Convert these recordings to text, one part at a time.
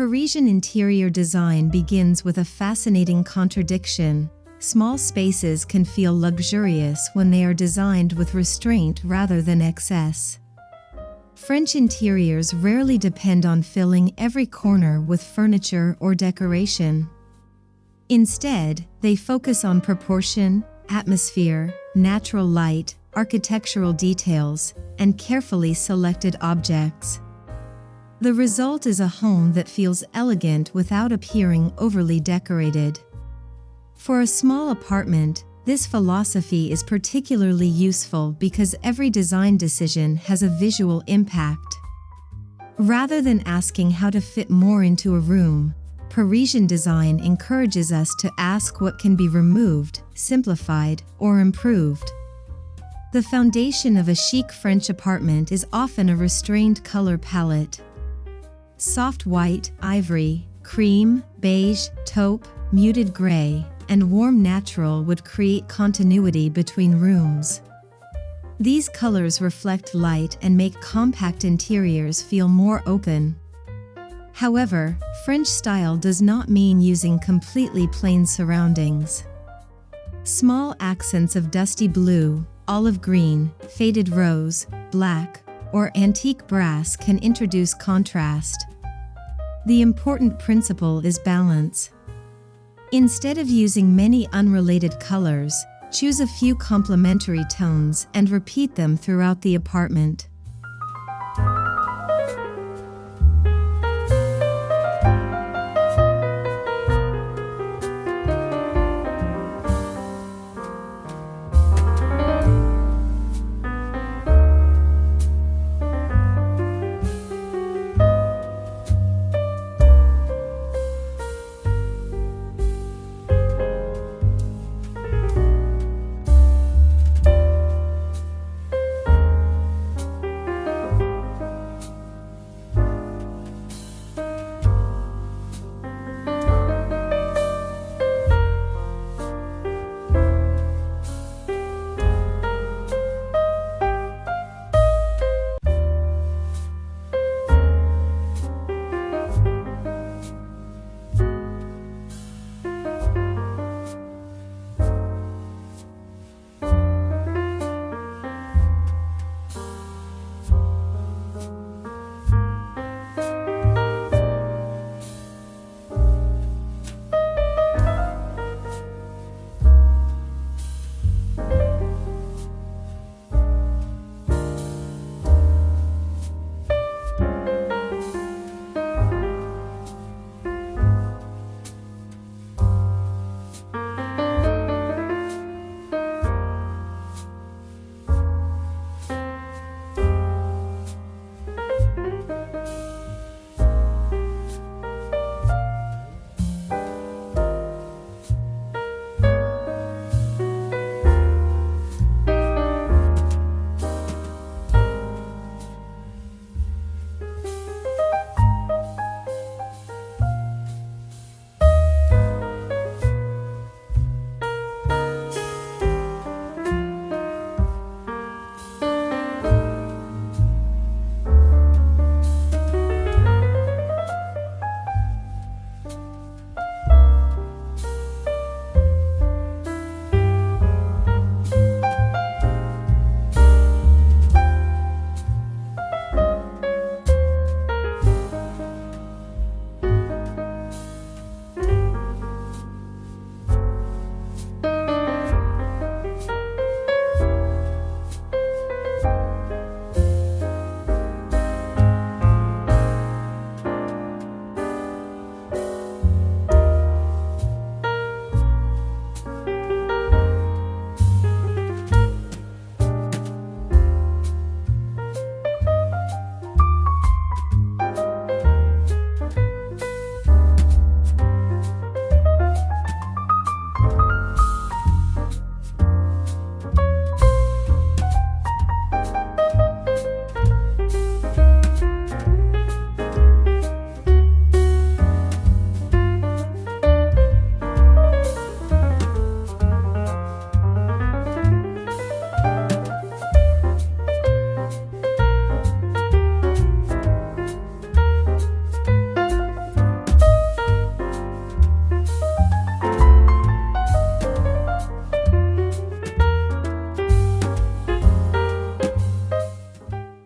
Parisian interior design begins with a fascinating contradiction. Small spaces can feel luxurious when they are designed with restraint rather than excess. French interiors rarely depend on filling every corner with furniture or decoration. Instead, they focus on proportion, atmosphere, natural light, architectural details, and carefully selected objects. The result is a home that feels elegant without appearing overly decorated. For a small apartment, this philosophy is particularly useful because every design decision has a visual impact. Rather than asking how to fit more into a room, Parisian design encourages us to ask what can be removed, simplified, or improved. The foundation of a chic French apartment is often a restrained color palette. Soft white, ivory, cream, beige, taupe, muted gray, and warm natural would create continuity between rooms. These colors reflect light and make compact interiors feel more open. However, French style does not mean using completely plain surroundings. Small accents of dusty blue, olive green, faded rose, black, or antique brass can introduce contrast. The important principle is balance. Instead of using many unrelated colors, choose a few complementary tones and repeat them throughout the apartment.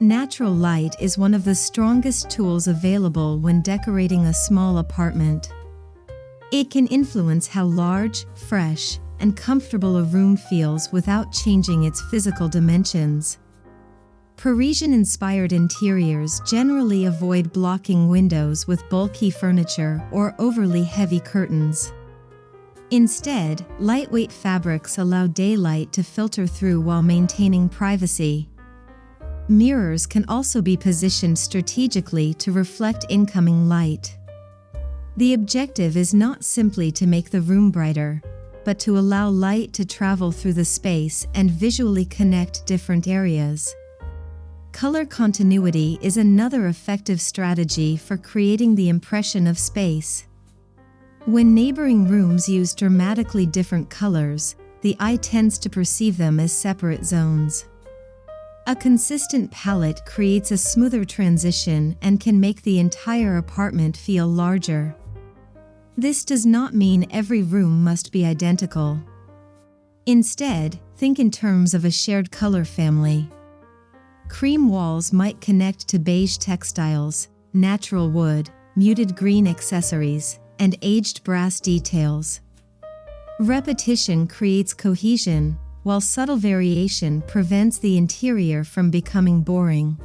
Natural light is one of the strongest tools available when decorating a small apartment. It can influence how large, fresh, and comfortable a room feels without changing its physical dimensions. Parisian-inspired interiors generally avoid blocking windows with bulky furniture or overly heavy curtains. Instead, lightweight fabrics allow daylight to filter through while maintaining privacy. Mirrors can also be positioned strategically to reflect incoming light. The objective is not simply to make the room brighter, but to allow light to travel through the space and visually connect different areas. Color continuity is another effective strategy for creating the impression of space. When neighboring rooms use dramatically different colors, the eye tends to perceive them as separate zones. A consistent palette creates a smoother transition and can make the entire apartment feel larger. This does not mean every room must be identical. Instead, think in terms of a shared color family. Cream walls might connect to beige textiles, natural wood, muted green accessories, and aged brass details. Repetition creates cohesion, while subtle variation prevents the interior from becoming boring.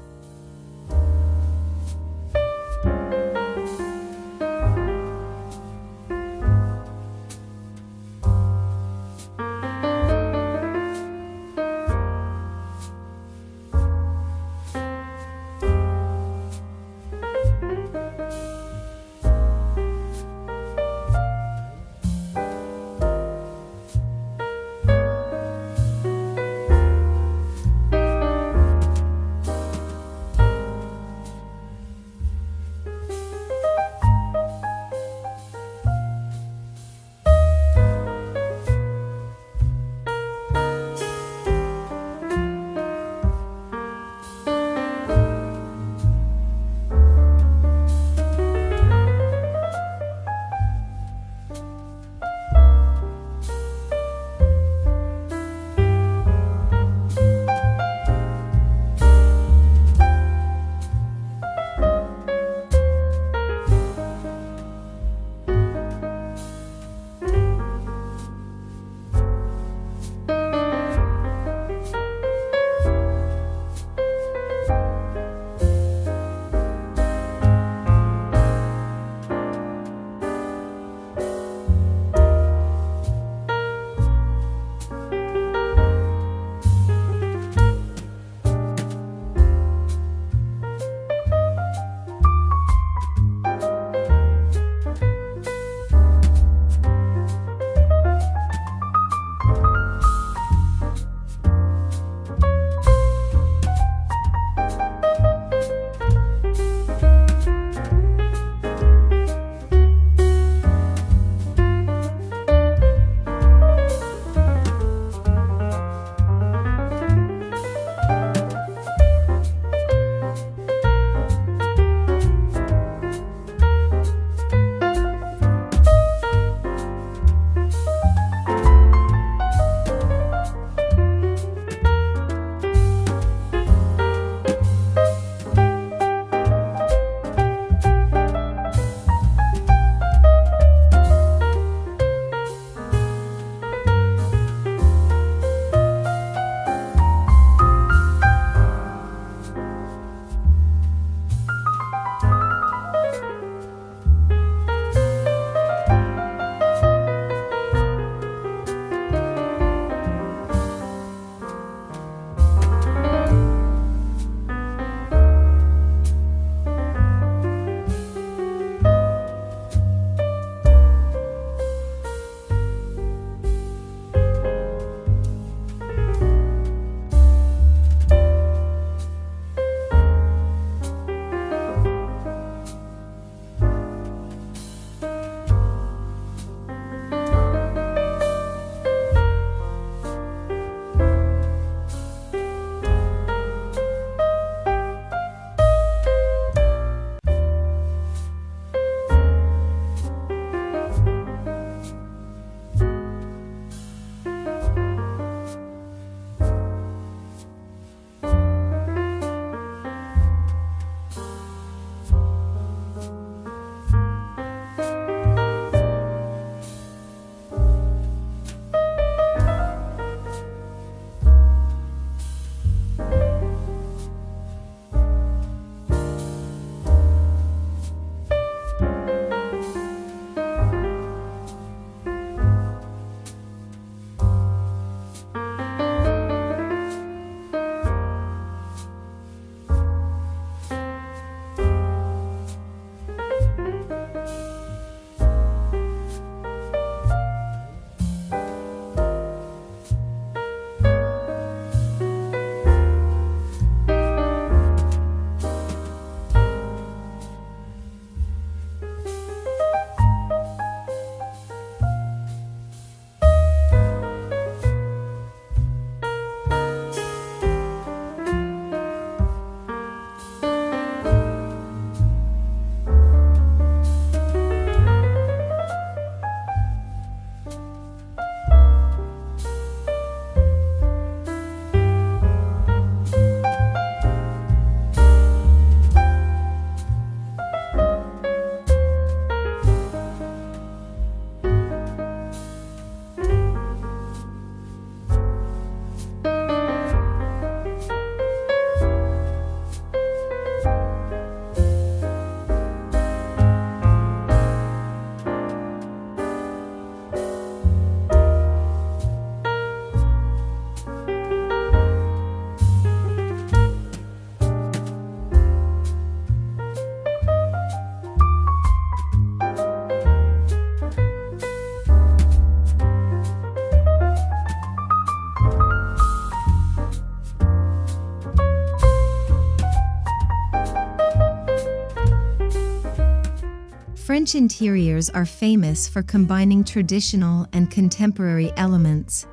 French interiors are famous for combining traditional and contemporary elements.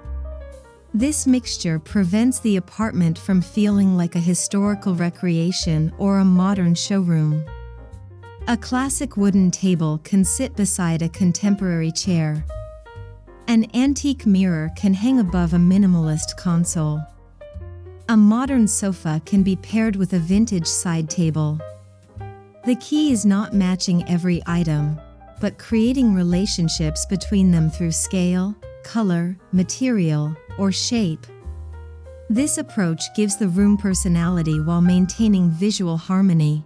This mixture prevents the apartment from feeling like a historical recreation or a modern showroom. A classic wooden table can sit beside a contemporary chair. An antique mirror can hang above a minimalist console. A modern sofa can be paired with a vintage side table. The key is not matching every item, but creating relationships between them through scale, color, material, or shape. This approach gives the room personality while maintaining visual harmony.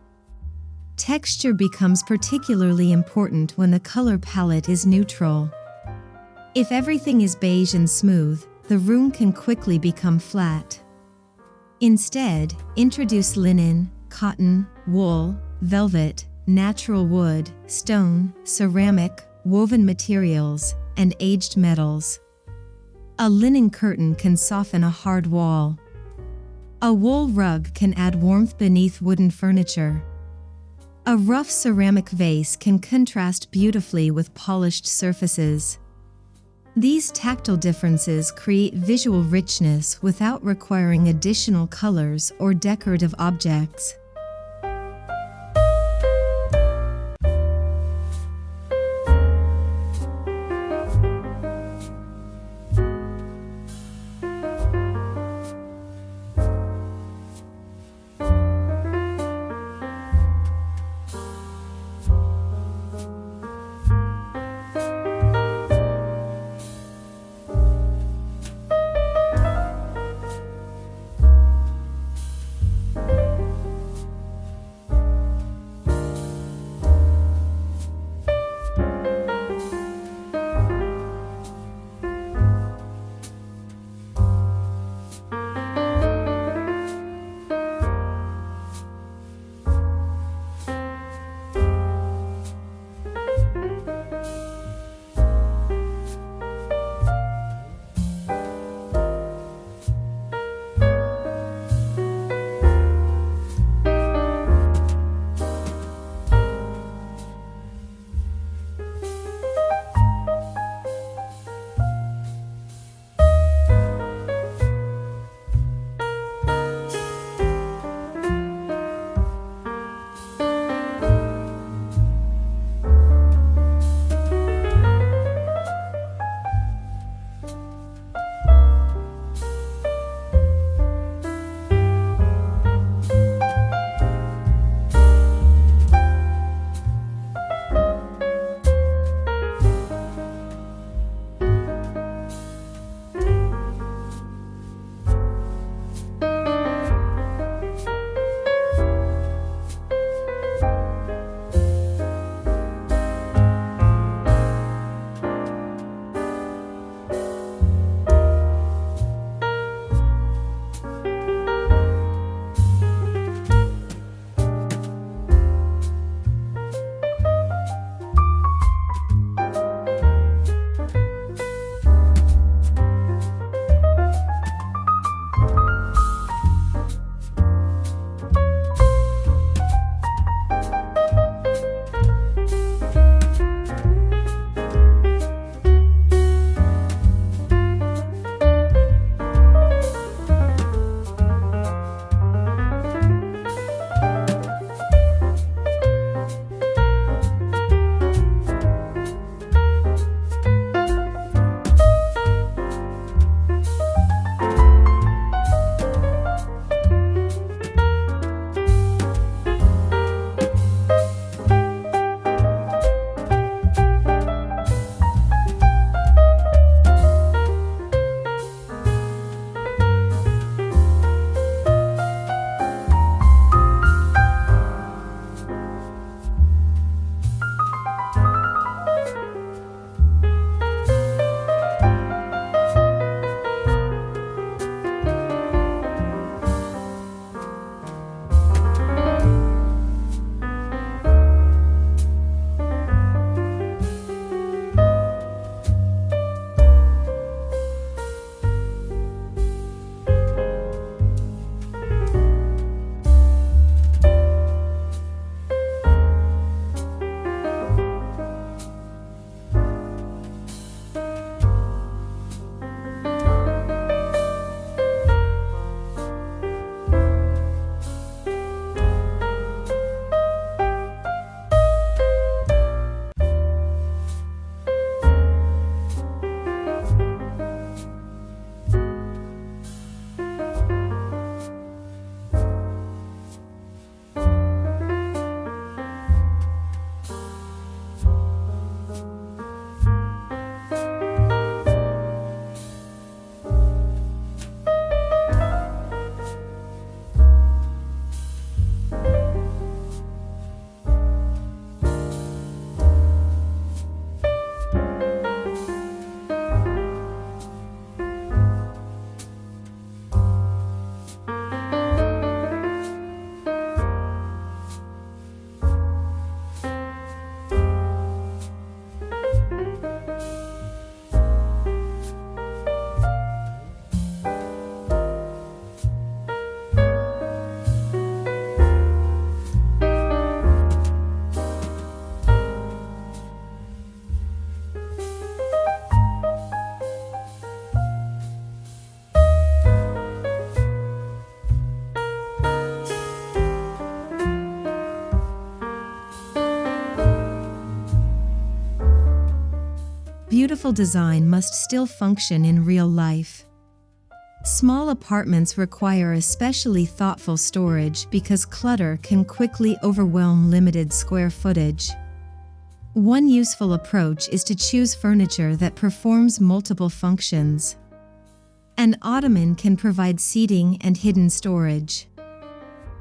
Texture becomes particularly important when the color palette is neutral. If everything is beige and smooth, the room can quickly become flat. Instead, introduce linen, cotton, wool, velvet, natural wood, stone, ceramic, woven materials, and aged metals. A linen curtain can soften a hard wall. A wool rug can add warmth beneath wooden furniture. A rough ceramic vase can contrast beautifully with polished surfaces. These tactile differences create visual richness without requiring additional colors or decorative objects. beautiful design must still function in real life. Small apartments require especially thoughtful storage because clutter can quickly overwhelm limited square footage. One useful approach is to choose furniture that performs multiple functions. An ottoman can provide seating and hidden storage.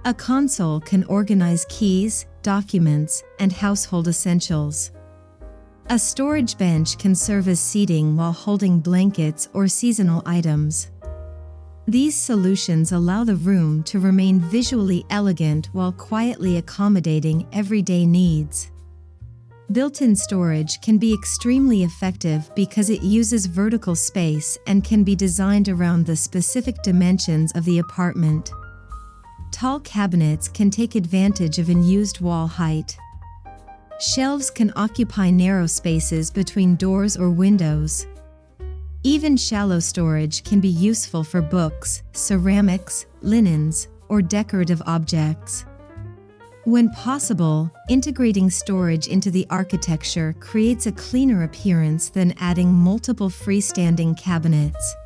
A console can organize keys, documents, and household essentials. A storage bench can serve as seating while holding blankets or seasonal items. These solutions allow the room to remain visually elegant while quietly accommodating everyday needs. Built-in storage can be extremely effective because it uses vertical space and can be designed around the specific dimensions of the apartment. Tall cabinets can take advantage of unused wall height. Shelves can occupy narrow spaces between doors or windows. Even shallow storage can be useful for books, ceramics, linens, or decorative objects. When possible, integrating storage into the architecture creates a cleaner appearance than adding multiple freestanding cabinets.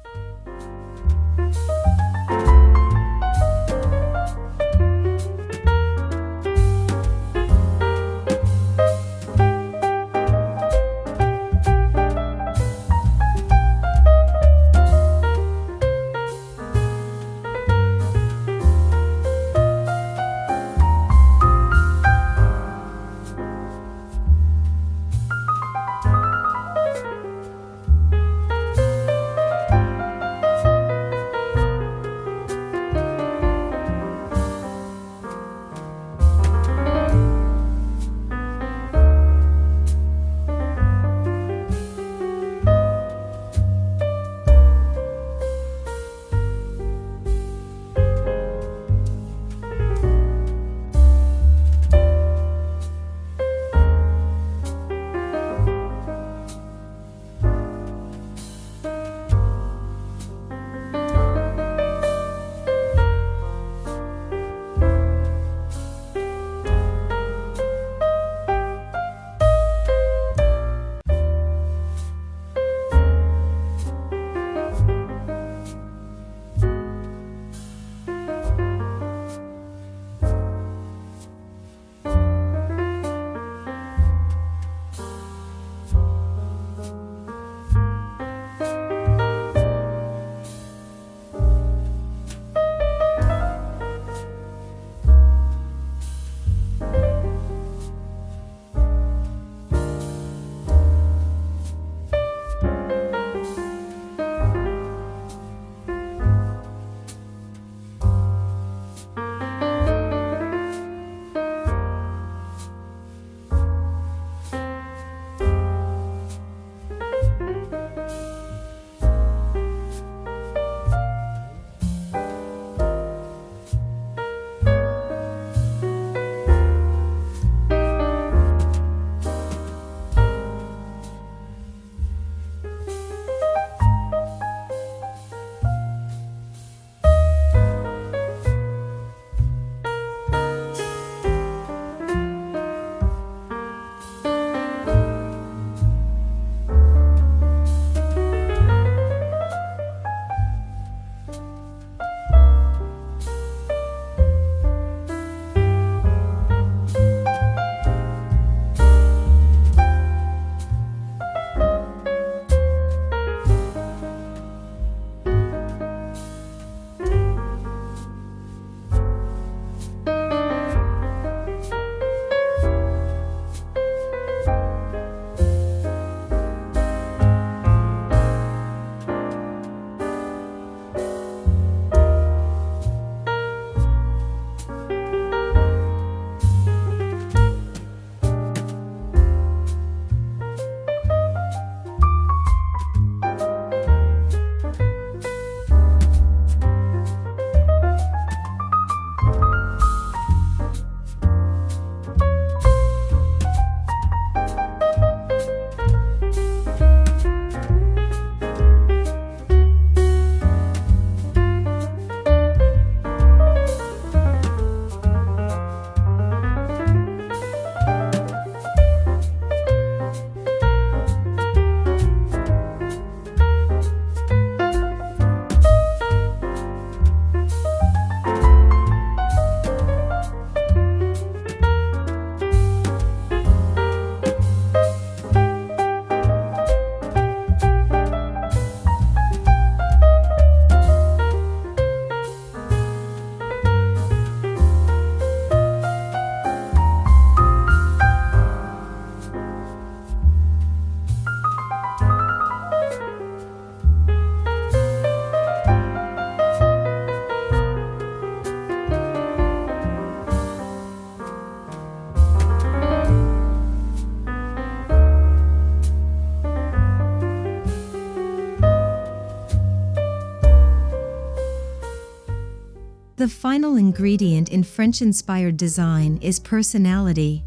The final ingredient in French-inspired design is personality.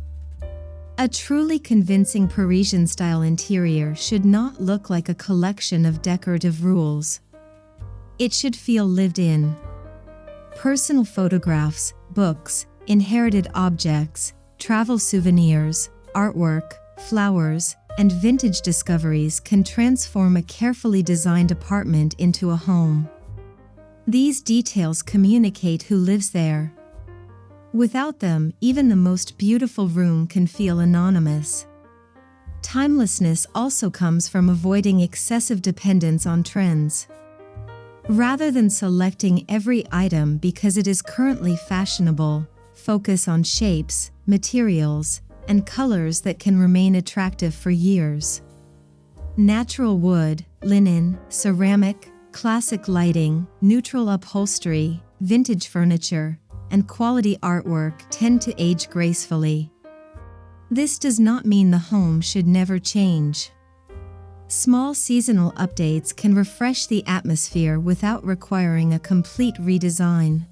A truly convincing Parisian-style interior should not look like a collection of decorative rules. It should feel lived in. Personal photographs, books, inherited objects, travel souvenirs, artwork, flowers, and vintage discoveries can transform a carefully designed apartment into a home. These details communicate who lives there. Without them, even the most beautiful room can feel anonymous. Timelessness also comes from avoiding excessive dependence on trends. Rather than selecting every item because it is currently fashionable, focus on shapes, materials, and colors that can remain attractive for years. Natural wood, linen, ceramic, classic lighting, neutral upholstery, vintage furniture, and quality artwork tend to age gracefully. This does not mean the home should never change. Small seasonal updates can refresh the atmosphere without requiring a complete redesign.